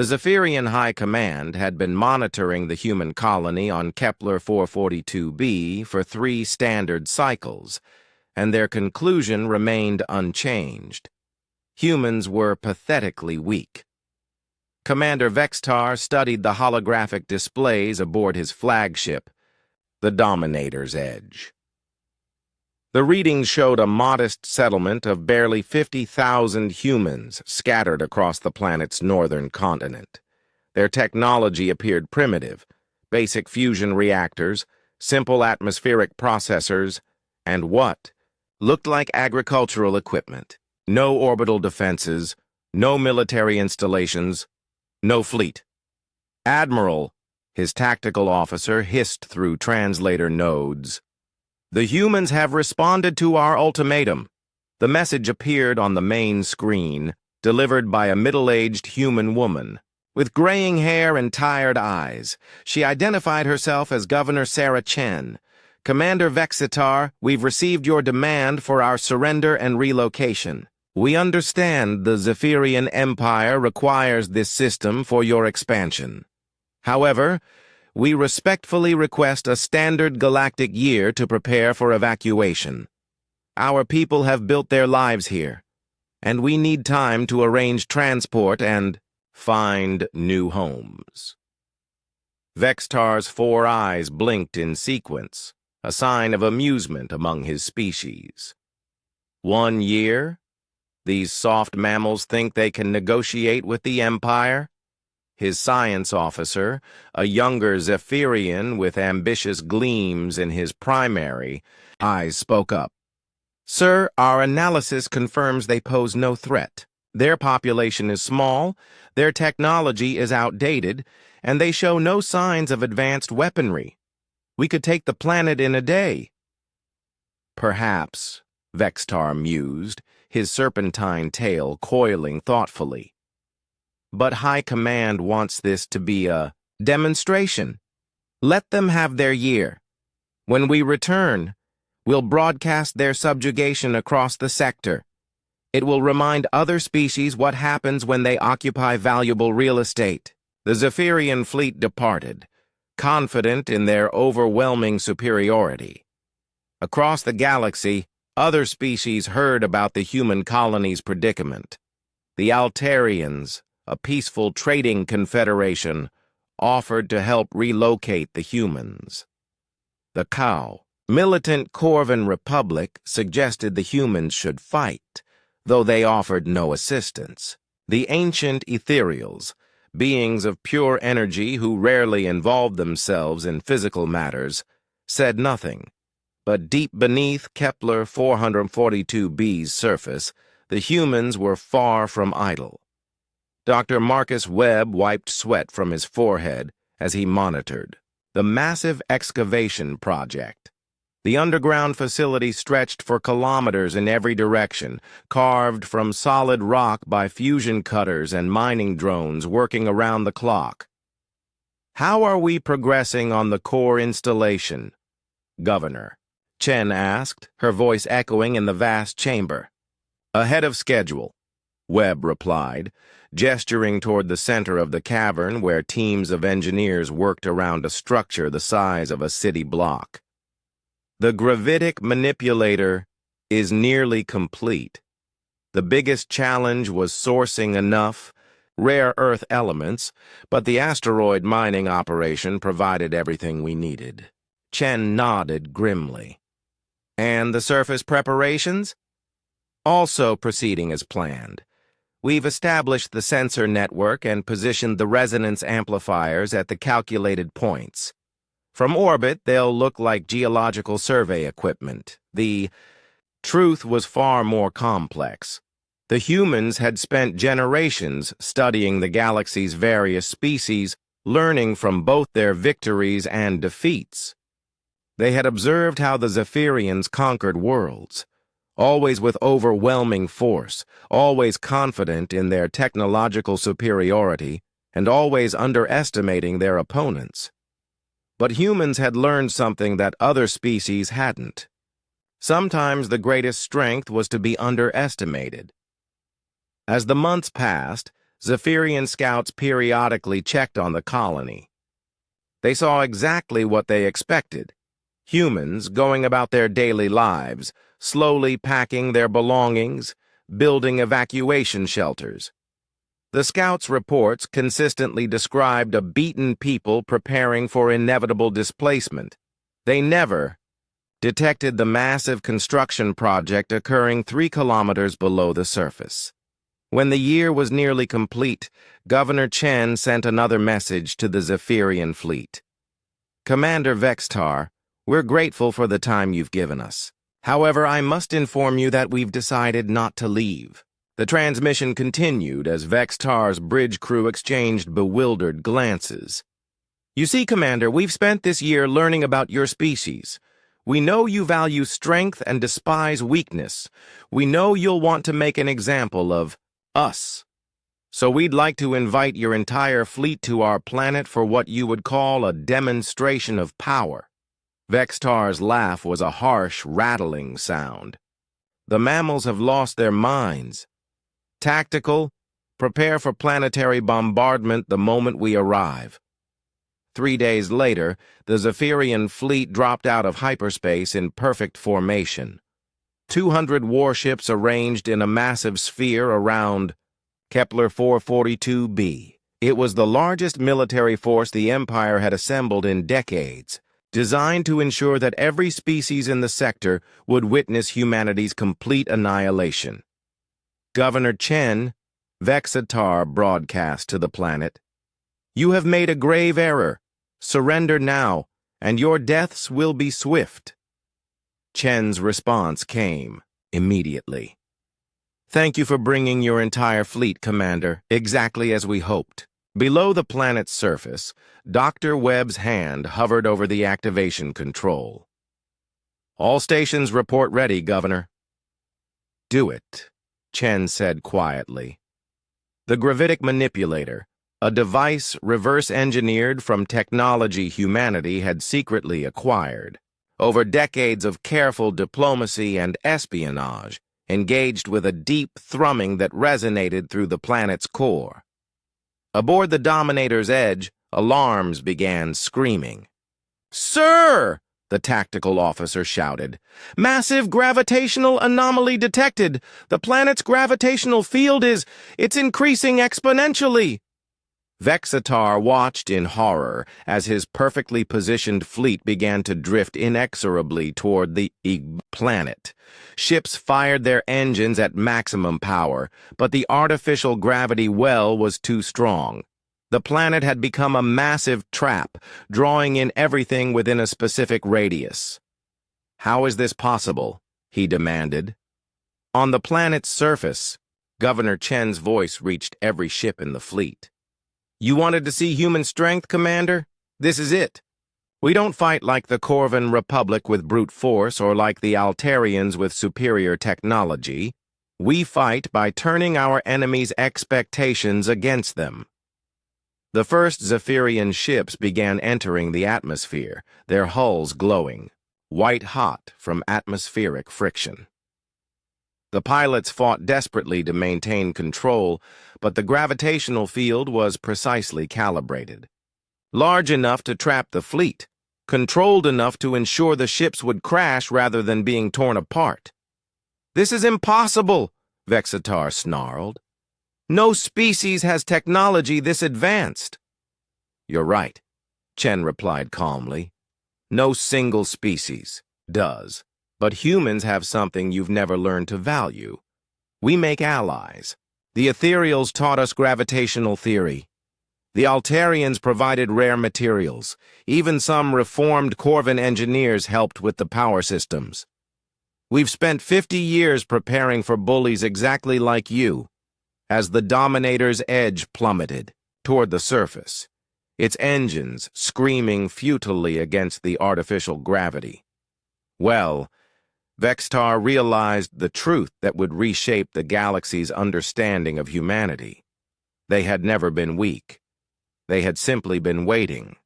The Zephyrian High Command had been monitoring the human colony on Kepler 442b for 3 standard cycles, and their conclusion remained unchanged. Humans were pathetically weak. Commander Vextar studied the holographic displays aboard his flagship, the Dominator's Edge. The readings showed a modest settlement of barely 50,000 humans scattered across the planet's northern continent. Their technology appeared primitive: basic fusion reactors, simple atmospheric processors, and what looked like agricultural equipment. No orbital defenses, no military installations, no fleet. "Admiral," his tactical officer hissed through translator nodes, "the humans have responded to our ultimatum." The message appeared on the main screen, delivered by a middle-aged human woman. With graying hair and tired eyes, she identified herself as Governor Sarah Chen. "Commander Vexitar, we've received your demand for our surrender and relocation. We understand the Zephyrian Empire requires this system for your expansion. However, we respectfully request a standard galactic year to prepare for evacuation. Our people have built their lives here, and we need time to arrange transport and find new homes." Vextar's 4 eyes blinked in sequence, a sign of amusement among his species. 1 year? These soft mammals think they can negotiate with the Empire? His science officer, a younger Zephyrian with ambitious gleams in his primary eyes, spoke up. "Sir, our analysis confirms they pose no threat. Their population is small, their technology is outdated, and they show no signs of advanced weaponry. We could take the planet in a day." "Perhaps," Vextar mused, his serpentine tail coiling thoughtfully. "But High Command wants this to be a demonstration. Let them have their year. When we return, we'll broadcast their subjugation across the sector. It will remind other species what happens when they occupy valuable real estate." The Zephyrian fleet departed, confident in their overwhelming superiority. Across the galaxy, other species heard about the human colony's predicament. The Altarians, a peaceful trading confederation, offered to help relocate the humans. The Cow, militant Corvan Republic, suggested the humans should fight, though they offered no assistance. The ancient Ethereals, beings of pure energy who rarely involved themselves in physical matters, said nothing. But deep beneath Kepler 442b's surface, the humans were far from idle. Dr. Marcus Webb wiped sweat from his forehead as he monitored the massive excavation project. The underground facility stretched for kilometers in every direction, carved from solid rock by fusion cutters and mining drones working around the clock. "How are we progressing on the core installation, Governor?" Chen asked, her voice echoing in the vast chamber. "Ahead of schedule," Webb replied, gesturing toward the center of the cavern where teams of engineers worked around a structure the size of a city block. "The gravitic manipulator is nearly complete. The biggest challenge was sourcing enough rare earth elements, but the asteroid mining operation provided everything we needed." Chen nodded grimly. "And the surface preparations?" "Also proceeding as planned. We've established the sensor network and positioned the resonance amplifiers at the calculated points. From orbit, they'll look like geological survey equipment. The truth was far more complex. The humans had spent generations studying the galaxy's various species, learning from both their victories and defeats. They had observed how the Zephyrians conquered worlds, always with overwhelming force, always confident in their technological superiority, and always underestimating their opponents. But humans had learned something that other species hadn't. Sometimes the greatest strength was to be underestimated. As the months passed, Zephyrian scouts periodically checked on the colony. They saw exactly what they expected. Humans going about their daily lives, slowly packing their belongings, building evacuation shelters. The scouts' reports consistently described a beaten people preparing for inevitable displacement. They never detected the massive construction project occurring 3 kilometers below the surface. When the year was nearly complete, Governor Chen sent another message to the Zephyrian fleet. Commander Vextar, we're grateful for the time you've given us. However, I must inform you that we've decided not to leave. The transmission continued as Vextar's bridge crew exchanged bewildered glances. You see, Commander, we've spent this year learning about your species. We know you value strength and despise weakness. We know you'll want to make an example of us. So we'd like to invite your entire fleet to our planet for what you would call a demonstration of power. Vextar's laugh was a harsh, rattling sound. The mammals have lost their minds. Tactical, prepare for planetary bombardment the moment we arrive. 3 days later, the Zephyrian fleet dropped out of hyperspace in perfect formation. 200 warships arranged in a massive sphere around Kepler 442b. It was the largest military force the Empire had assembled in decades, designed to ensure that every species in the sector would witness humanity's complete annihilation. Governor Chen, Vexatar broadcast to the planet, "You have made a grave error. Surrender now, and your deaths will be swift." Chen's response came immediately. "Thank you for bringing your entire fleet, Commander, exactly as we hoped." Below the planet's surface, Dr. Webb's hand hovered over the activation control. "All stations report ready, Governor." "Do it," Chen said quietly. The gravitic manipulator, a device reverse-engineered from technology humanity had secretly acquired, over decades of careful diplomacy and espionage, engaged with a deep thrumming that resonated through the planet's core. Aboard the Dominator's edge, alarms began screaming. "Sir!" the tactical officer shouted. "Massive gravitational anomaly detected. The planet's gravitational field it's increasing exponentially." Vexatar watched in horror as his perfectly positioned fleet began to drift inexorably toward the planet. Ships fired their engines at maximum power, but the artificial gravity well was too strong. The planet had become a massive trap, drawing in everything within a specific radius. "How is this possible?" he demanded. On the planet's surface, Governor Chen's voice reached every ship in the fleet. "You wanted to see human strength, Commander? This is it. We don't fight like the Corvan Republic with brute force or like the Altarians with superior technology. We fight by turning our enemies' expectations against them." The first Zephyrian ships began entering the atmosphere, their hulls glowing, white-hot from atmospheric friction. The pilots fought desperately to maintain control, but the gravitational field was precisely calibrated. Large enough to trap the fleet, controlled enough to ensure the ships would crash rather than being torn apart. "This is impossible," Vexatar snarled. "No species has technology this advanced." "You're right," Chen replied calmly. "No single species does. But humans have something you've never learned to value. We make allies. The ethereals taught us gravitational theory. The Altarians provided rare materials. Even some reformed Corvan engineers helped with the power systems. We've spent 50 years preparing for bullies exactly like you. As the Dominator's edge plummeted toward the surface, its engines screaming futilely against the artificial gravity. Well, Vextar realized the truth that would reshape the galaxy's understanding of humanity. They had never been weak. They had simply been waiting.